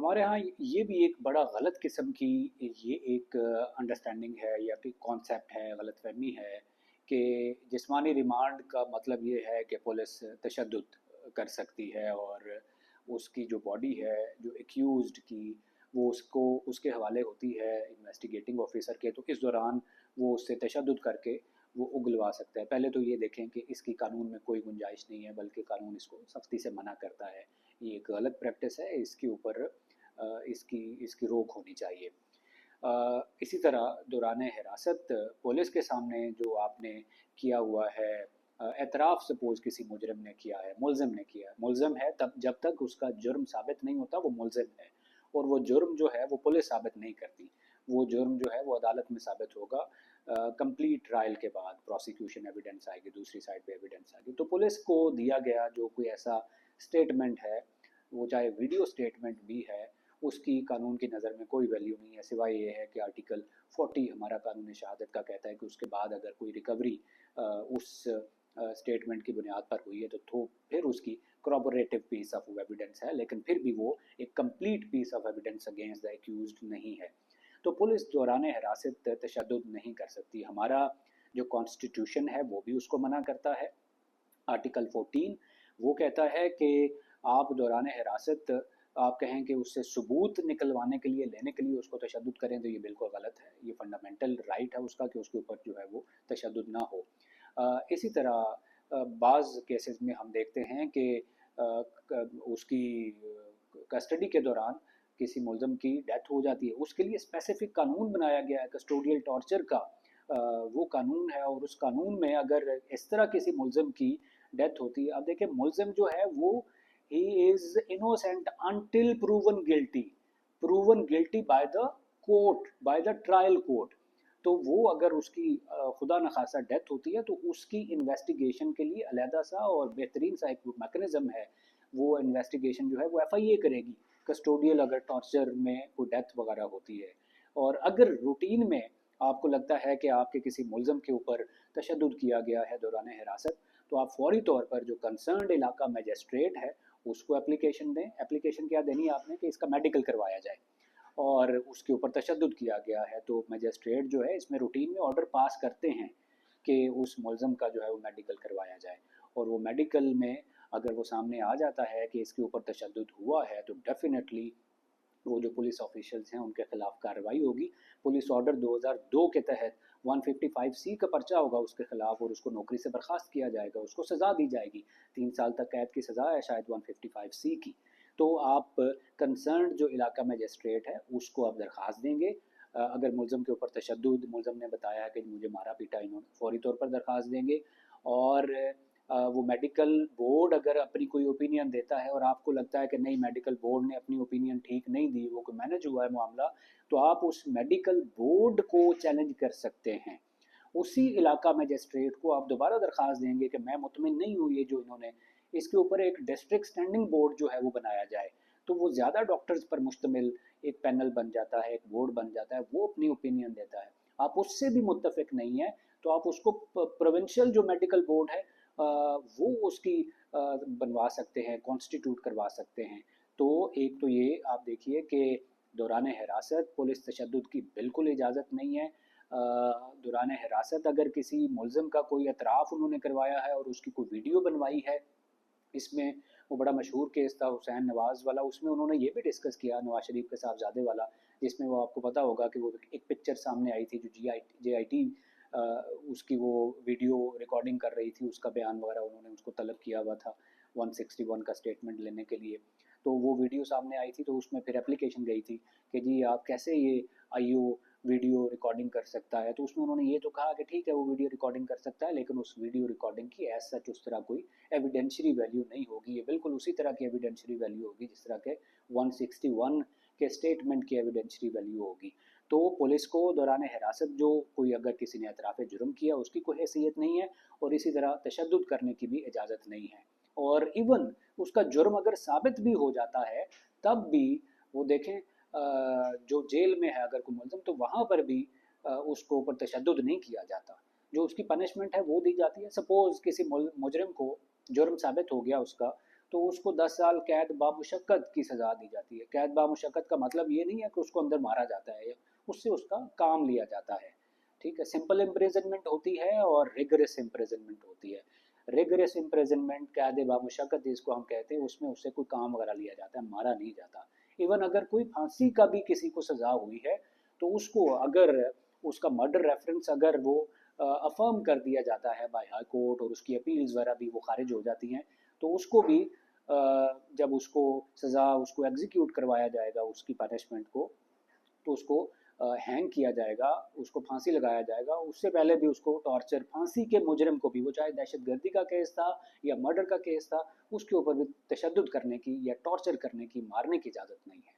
हमारे यहाँ ये भी एक बड़ा गलत किस्म की ये एक अंडरस्टैंडिंग है या फिर कॉन्सेप्ट है, गलतफहमी है कि जिस्मानी रिमांड का मतलब ये है कि पुलिस तशद्दुद कर सकती है और उसकी जो बॉडी है जो एक्यूज्ड की वो उसको उसके हवाले होती है इन्वेस्टिगेटिंग ऑफिसर के, तो इस दौरान वो उससे तशद्दुद करके वो उगलवा सकता है। पहले तो ये देखें कि इसकी कानून में कोई गुंजाइश नहीं है, बल्कि कानून इसको सख्ती से मना करता है। ये एक गलत प्रैक्टिस है, इसके ऊपर इसकी इसकी रोक होनी चाहिए। इसी तरह दौरान हिरासत पुलिस के सामने जो आपने किया हुआ है, एतराफ़ सपोज़ किसी मुजरिम ने किया है, मुलज़िम ने किया है, मुलज़िम है तब जब तक उसका जुर्म साबित नहीं होता वो मुलज़िम है, और वो जुर्म जो है वो पुलिस साबित नहीं करती। वो जुर्म जो है वो अदालत में साबित होगा कंप्लीट ट्रायल के बाद। प्रोसिक्यूशन एविडेंस आएगी, दूसरी साइड पे एविडेंस आएगी, तो पुलिस को दिया गया जो कोई ऐसा स्टेटमेंट है, वो चाहे वीडियो स्टेटमेंट भी है, उसकी कानून की नज़र में कोई वैल्यू नहीं है, सिवाय ये है कि आर्टिकल 40 हमारा कानून शहादत का कहता है कि उसके बाद अगर कोई रिकवरी उस स्टेटमेंट की बुनियाद पर हुई है तो फिर उसकी corroborative पीस ऑफ एविडेंस है, लेकिन फिर भी वो एक complete piece of evidence against the accused नहीं है। तो पुलिस दौरान हिरासत तशद्दुद नहीं कर सकती। हमारा जो कॉन्स्टिट्यूशन है वो भी उसको मना करता है। आर्टिकल 14 वो कहता है कि आप दौरान हिरासत आप कहें कि उससे सबूत निकलवाने के लिए, लेने के लिए उसको तशद्दुद करें, तो ये बिल्कुल गलत है। ये फंडामेंटल राइट है उसका कि उसके ऊपर जो है वो तशद्दुद ना हो। इसी तरह बाज़ केसेस में हम देखते हैं कि उसकी कस्टडी के दौरान किसी मुलज़म की डेथ हो जाती है, उसके लिए स्पेसिफिक कानून बनाया गया है कस्टोडियल टॉर्चर का। वो कानून है, और उस कानून में अगर इस तरह किसी मुलज़म की डेथ होती है, अब देखिए मुलज़म जो है वो he is innocent until proven guilty by the court, by the trial court. तो वो अगर उसकी खुदा न खासा डेथ होती है तो उसकी इन्वेस्टिगेशन के लिए अलहदा सा और बेहतरीन सा एक मैकेनिज़्म है। वो इन्वेस्टिगेशन जो है वो एफआईए करेगी कस्टोडियल अगर टॉर्चर में कोई डेथ वगैरह होती है। और अगर रूटीन में आपको लगता है कि आपके किसी मुलज़म के ऊपर तशद्दुद किया गया है दौरान हिरासत, तो आप फौरी तौर पर जो कंसर्न्ड इलाका मजिस्ट्रेट है उसको एप्लीकेशन दें। एप्लीकेशन क्या देनी है आपने कि इसका मेडिकल करवाया जाए, और उसके ऊपर तशद्दुद किया गया है, तो मजिस्ट्रेट जो है इसमें रूटीन में ऑर्डर पास करते हैं कि उस मुलज़म का जो है वो मेडिकल करवाया जाए। और वो मेडिकल में अगर वो सामने आ जाता है कि इसके ऊपर तशद्दुद हुआ है, तो डेफिनेटली वो जो पुलिस ऑफिशियल्स हैं उनके खिलाफ कार्रवाई होगी। पुलिस ऑर्डर 2002 के तहत 155C का पर्चा होगा उसके खिलाफ, और उसको नौकरी से बर्खास्त किया जाएगा, उसको सज़ा दी जाएगी। 3 साल तक कैद की सज़ा है शायद 155C की। तो आप कंसर्न जो इलाका मजिस्ट्रेट है उसको आप दरख्वास्त देंगे। अगर मुलज़म के ऊपर तशद्दुद, मुलज़म ने बताया कि मुझे मारा पीटा इन्होंने, फौरी तौर पर दरख्वास्त देंगे। और वो मेडिकल बोर्ड अगर अपनी कोई ओपिनियन देता है और आपको लगता है कि नहीं मेडिकल बोर्ड ने अपनी ओपिनियन ठीक नहीं दी, वो कोई मैनेज हुआ है मामला, तो आप उस मेडिकल बोर्ड को चैलेंज कर सकते हैं। उसी इलाका मजिस्ट्रेट को आप दोबारा दरख्वास्त देंगे कि मैं मुतमिन नहीं हूँ ये जो इन्होंने, इसके ऊपर एक डिस्ट्रिक्ट स्टैंडिंग बोर्ड जो है वो बनाया जाए। तो वो ज़्यादा डॉक्टर्स पर मुश्तमिल एक पैनल बन जाता है, एक बोर्ड बन जाता है, वो अपनी ओपिनियन देता है। आप उससे भी मुत्तफिक नहीं है तो आप उसको प्रोविंशियल जो मेडिकल बोर्ड है वो उसकी बनवा सकते हैं, कॉन्स्टिट्यूट करवा सकते हैं। तो एक तो ये आप देखिए कि दौरान हिरासत पुलिस तशद्दुद की बिल्कुल इजाज़त नहीं है। दौरान हिरासत अगर किसी मुलज़िम का कोई एतराफ़ उन्होंने करवाया है और उसकी कोई वीडियो बनवाई है, इसमें वो बड़ा मशहूर केस था हुसैन नवाज़ वाला, उसमें उन्होंने ये भी डिस्कस किया नवाज शरीफ के साहबजादे वाला, जिसमें वो आपको पता होगा कि वो एक पिक्चर सामने आई थी जो JIT उसकी वो वीडियो रिकॉर्डिंग कर रही थी, उसका बयान वगैरह उन्होंने उसको तलब किया हुआ था 161 का स्टेटमेंट लेने के लिए। तो वो वीडियो सामने आई थी, तो उसमें फिर एप्लीकेशन गई थी कि जी आप कैसे ये IO वीडियो रिकॉर्डिंग कर सकता है। तो उसमें उन्होंने ये तो कहा कि ठीक है वो वीडियो रिकॉर्डिंग कर सकता है, लेकिन उस वीडियो रिकॉर्डिंग की एज सच उस तरह कोई एविडेंशरी वैल्यू नहीं होगी। ये बिल्कुल उसी तरह की एविडेंशरी वैल्यू होगी जिस तरह के 161 के स्टेटमेंट की एविडेंशरी वैल्यू होगी। तो पुलिस को दौरान हिरासत जो कोई अगर किसी ने एतराफ़ जुर्म किया उसकी कोई हैसियत नहीं है, और इसी तरह तशद्दुद करने की भी इजाज़त नहीं है। और इवन उसका जुर्म अगर साबित भी हो जाता है तब भी वो देखें जो जेल में है अगर कोई मुलज़िम, तो वहाँ पर भी उसको ऊपर तशद्दुद नहीं किया जाता। जो उसकी पनिशमेंट है वो दी जाती है। सपोज़ किसी मुजरिम को जुर्म साबित हो गया उसका, तो उसको 10 साल कैद बामुशक्कत की सज़ा दी जाती है। कैद बामुशक्कत का मतलब ये नहीं है कि उसको अंदर मारा जाता है, उससे उसका काम लिया जाता है। ठीक है, सिंपल इम्प्रिजनमेंट होती है और रिगरस इम्प्रिजनमेंट होती है। रिगरस इम्प्रिजनमेंट कैद बामुशक्कत जिसको हम कहते हैं, उसमें उससे कोई काम वगैरह लिया जाता है, मारा नहीं जाता। इवन अगर कोई फांसी का भी किसी को सज़ा हुई है तो उसको अगर उसका मर्डर रेफरेंस अगर वो अफर्म कर दिया जाता है बाय हाई कोर्ट और उसकी अपील्स वगैरह भी वो खारिज हो जाती हैं, तो उसको भी जब उसको सज़ा उसको एग्जीक्यूट करवाया जाएगा उसकी पनिशमेंट को, तो उसको हैंग किया जाएगा, उसको फांसी लगाया जाएगा। उससे पहले भी उसको टॉर्चर, फांसी के मुजरिम को भी, वो चाहे दहशतगर्दी का केस था या मर्डर का केस था, उसके ऊपर भी तशद्दुद करने की या टॉर्चर करने की, मारने की इजाज़त नहीं है।